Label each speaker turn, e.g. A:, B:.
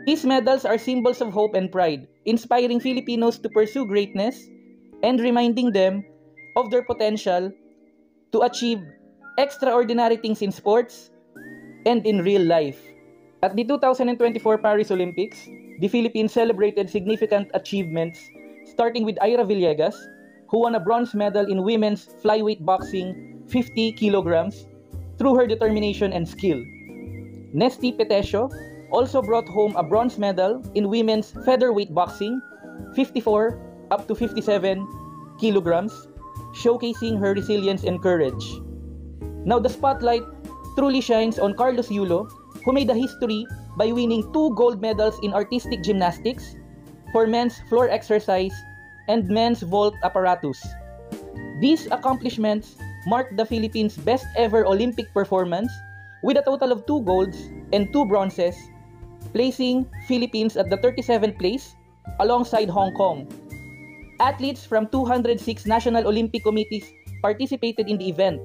A: These medals are symbols of hope and pride, inspiring Filipinos to pursue greatness and reminding them of their potential to achieve extraordinary things in sports and in real life. At the 2024 Paris Olympics, the Philippines celebrated significant achievements, starting with Ira Villegas, who won a bronze medal in women's flyweight boxing 50 kilograms through her determination and skill. Nesty Petesio also brought home a bronze medal in women's featherweight boxing 54 up to 57 kilograms, showcasing her resilience and courage. Now the spotlight truly shines on Carlos Yulo, who made a history by winning 2 gold medals in artistic gymnastics for men's floor exercise and men's vault apparatus. These accomplishments marked the Philippines' best ever Olympic performance with a total of 2 golds and 2 bronzes, placing Philippines at the 37th place alongside Hong Kong. Athletes from 206 national Olympic committees participated in the event.